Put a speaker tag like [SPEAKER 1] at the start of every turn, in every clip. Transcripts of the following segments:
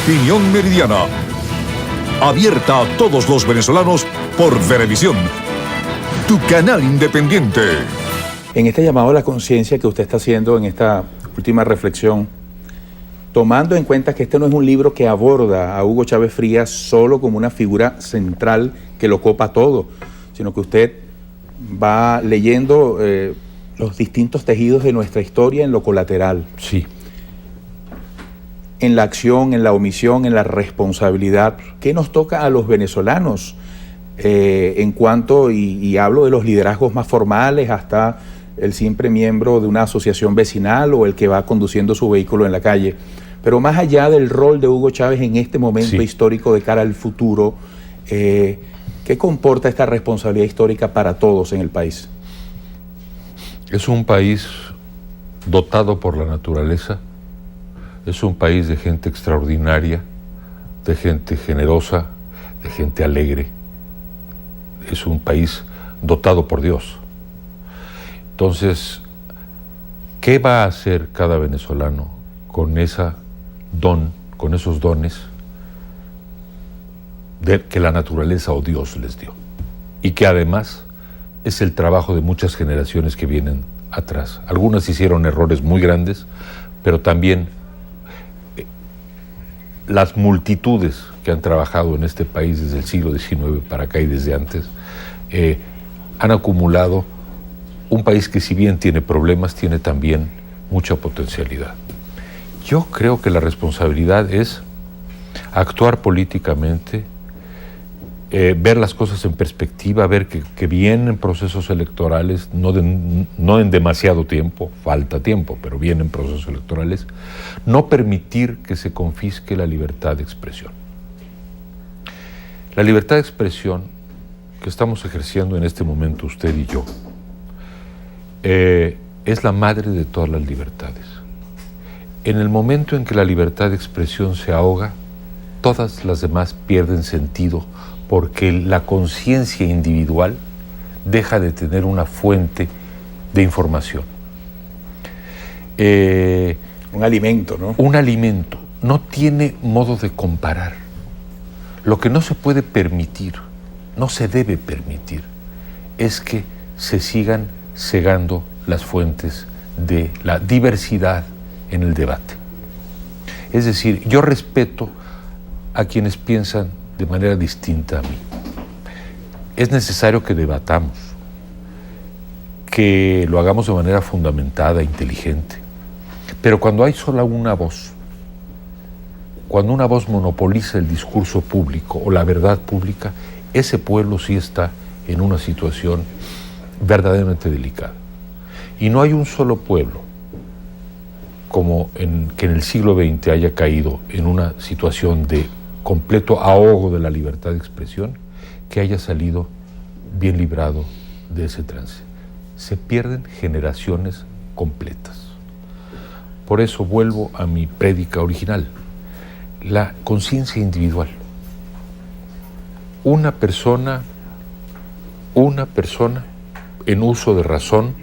[SPEAKER 1] Opinión Meridiana. Abierta a todos los venezolanos por Venevisión, tu canal independiente.
[SPEAKER 2] En este llamado a la conciencia que usted está haciendo en esta última reflexión, tomando en cuenta que este no es un libro que aborda a Hugo Chávez Frías solo como una figura central que lo copa todo, sino que usted va leyendo los distintos tejidos de nuestra historia en lo colateral.
[SPEAKER 3] Sí.
[SPEAKER 2] En la acción, en la omisión, en la responsabilidad. ¿Qué nos toca a los venezolanos en cuanto, y hablo de los liderazgos más formales hasta el simple miembro de una asociación vecinal o el que va conduciendo su vehículo en la calle? Pero más allá del rol de Hugo Chávez en este momento histórico de cara al futuro, ¿qué comporta esta responsabilidad histórica para todos en el país?
[SPEAKER 3] Es un país dotado por la naturaleza, es un país de gente extraordinaria, de gente generosa, de gente alegre. Es un país dotado por Dios. Entonces, ¿qué va a hacer cada venezolano con esa don, con esos dones que la naturaleza o Dios les dio? Y que además es el trabajo de muchas generaciones que vienen atrás. Algunas hicieron errores muy grandes, pero también las multitudes que han trabajado en este país desde el siglo XIX para acá y desde antes, han acumulado un país que, si bien tiene problemas, tiene también mucha potencialidad. Yo creo que la responsabilidad es actuar políticamente, ver las cosas en perspectiva, ver que vienen procesos electorales, no en demasiado tiempo, falta tiempo, pero vienen procesos electorales, no permitir que se confisque la libertad de expresión. La libertad de expresión que estamos ejerciendo en este momento usted y yo es la madre de todas las libertades. En el momento en que la libertad de expresión se ahoga, todas las demás pierden sentido, porque la conciencia individual deja de tener una fuente de información.
[SPEAKER 2] Un alimento, ¿no?
[SPEAKER 3] Un alimento. No tiene modo de comparar. Lo que no se puede permitir, no se debe permitir, es que se sigan cegando las fuentes de la diversidad en el debate. Es decir, yo respeto a quienes piensan de manera distinta a mí. Es necesario que debatamos, que lo hagamos de manera fundamentada, inteligente. Pero cuando hay solo una voz, cuando una voz monopoliza el discurso público o la verdad pública, ese pueblo sí está en una situación verdaderamente delicada. Y no hay un solo pueblo que en el siglo XX haya caído en una situación de completo ahogo de la libertad de expresión, que haya salido bien librado de ese trance. Se pierden generaciones completas. Por eso vuelvo a mi prédica original, la conciencia individual. Una persona en uso de razón,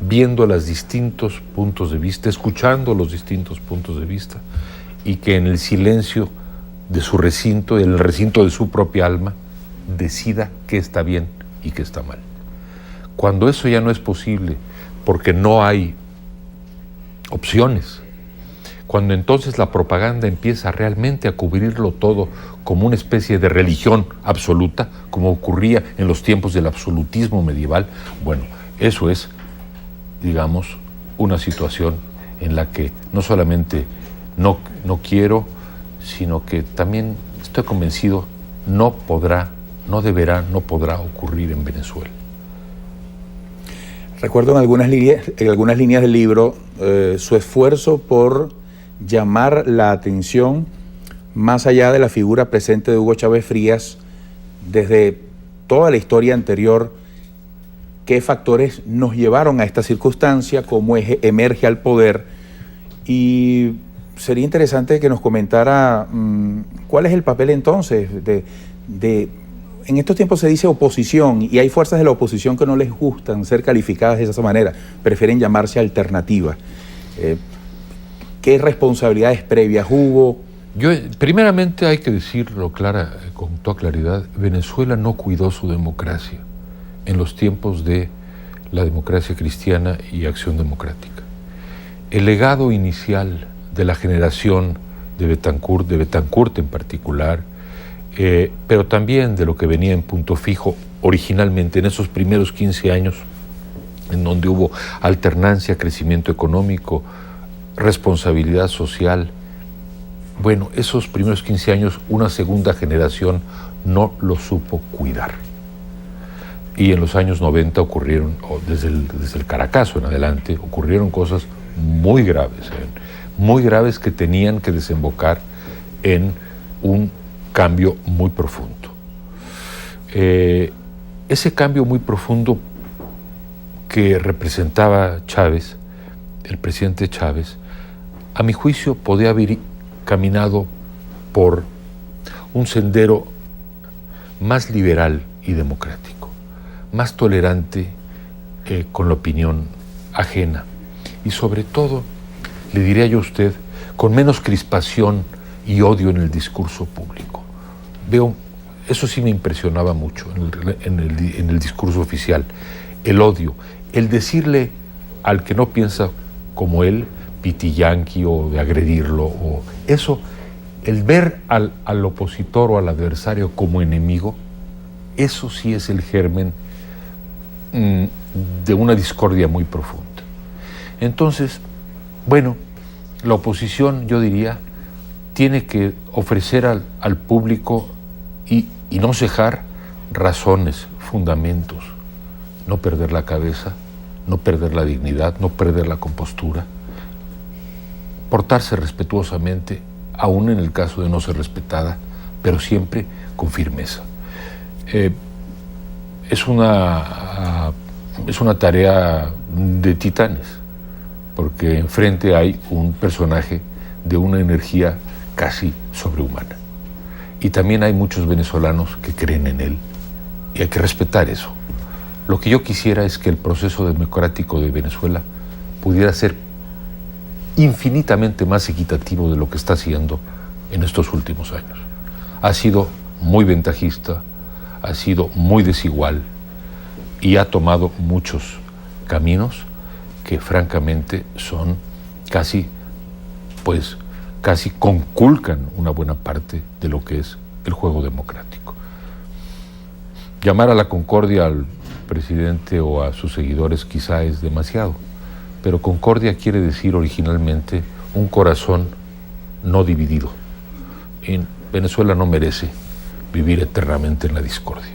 [SPEAKER 3] viendo los distintos puntos de vista, escuchando los distintos puntos de vista, y que en el silencio de su recinto, en el recinto de su propia alma, decida qué está bien y qué está mal. Cuando eso ya no es posible, porque no hay opciones, cuando entonces la propaganda empieza realmente a cubrirlo todo como una especie de religión absoluta, como ocurría en los tiempos del absolutismo medieval, bueno, eso es, digamos, una situación en la que no solamente no quiero, sino que también estoy convencido no podrá ocurrir en Venezuela.
[SPEAKER 2] Recuerdo en algunas líneas del libro su esfuerzo por llamar la atención más allá de la figura presente de Hugo Chávez Frías desde toda la historia anterior, qué factores nos llevaron a esta circunstancia, cómo emerge al poder. Y sería interesante que nos comentara cuál es el papel entonces en estos tiempos se dice oposición, y hay fuerzas de la oposición que no les gustan ser calificadas de esa manera, prefieren llamarse alternativa. ¿Qué responsabilidades previas hubo?
[SPEAKER 3] Primeramente hay que decirlo con toda claridad, Venezuela no cuidó su democracia en los tiempos de la democracia cristiana y Acción Democrática. El legado inicial de la generación de Betancourt en particular, pero también de lo que venía en Punto Fijo originalmente en esos primeros 15 años, en donde hubo alternancia, crecimiento económico, responsabilidad social. Bueno, esos primeros 15 años una segunda generación no lo supo cuidar. Y en los años 90 ocurrieron, desde el Caracazo en adelante, ocurrieron cosas muy graves que tenían que desembocar en un cambio muy profundo. Ese cambio muy profundo que representaba Chávez, el presidente Chávez, a mi juicio podía haber caminado por un sendero más liberal y democrático, más tolerante con la opinión ajena y sobre todo, le diría yo a usted, con menos crispación y odio en el discurso público. Eso sí me impresionaba mucho en el discurso oficial, el odio, el decirle al que no piensa como él, pitiyanqui o de agredirlo, o eso, el ver al opositor o al adversario como enemigo, eso sí es el germen de una discordia muy profunda. Entonces, bueno, la oposición, yo diría, tiene que ofrecer al público y no cejar razones, fundamentos, no perder la cabeza, no perder la dignidad, no perder la compostura, portarse respetuosamente, aún en el caso de no ser respetada, pero siempre con firmeza. Es una tarea de titanes, porque enfrente hay un personaje de una energía casi sobrehumana. Y también hay muchos venezolanos que creen en él, y hay que respetar eso. Lo que yo quisiera es que el proceso democrático de Venezuela pudiera ser infinitamente más equitativo de lo que está siendo en estos últimos años. Ha sido muy ventajista, ha sido muy desigual y ha tomado muchos caminos que francamente son casi conculcan una buena parte de lo que es el juego democrático. Llamar a la concordia al presidente o a sus seguidores quizá es demasiado, pero concordia quiere decir originalmente un corazón no dividido. En Venezuela no merece vivir eternamente en la discordia.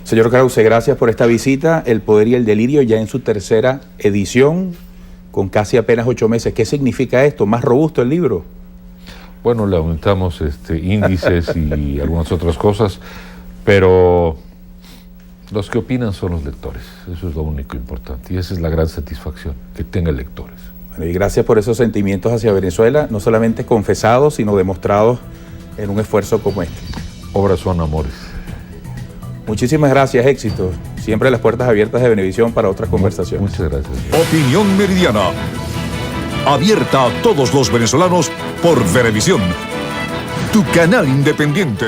[SPEAKER 2] Señor Krause, gracias por esta visita. El Poder y el Delirio ya en su tercera edición, con casi apenas 8 meses. ¿Qué significa esto? ¿Más robusto el libro?
[SPEAKER 3] Bueno, le aumentamos índices y algunas otras cosas, pero los que opinan son los lectores. Eso es lo único importante y esa es la gran satisfacción, que tenga lectores.
[SPEAKER 2] Bueno, y gracias por esos sentimientos hacia Venezuela, no solamente confesados, sino demostrados en un esfuerzo como este.
[SPEAKER 3] Obras son amores.
[SPEAKER 2] Muchísimas gracias, éxito. Siempre las puertas abiertas de Venevisión para otras conversaciones.
[SPEAKER 3] Muchas gracias.
[SPEAKER 1] Opinión Meridiana. Abierta a todos los venezolanos por Venevisión, tu canal independiente.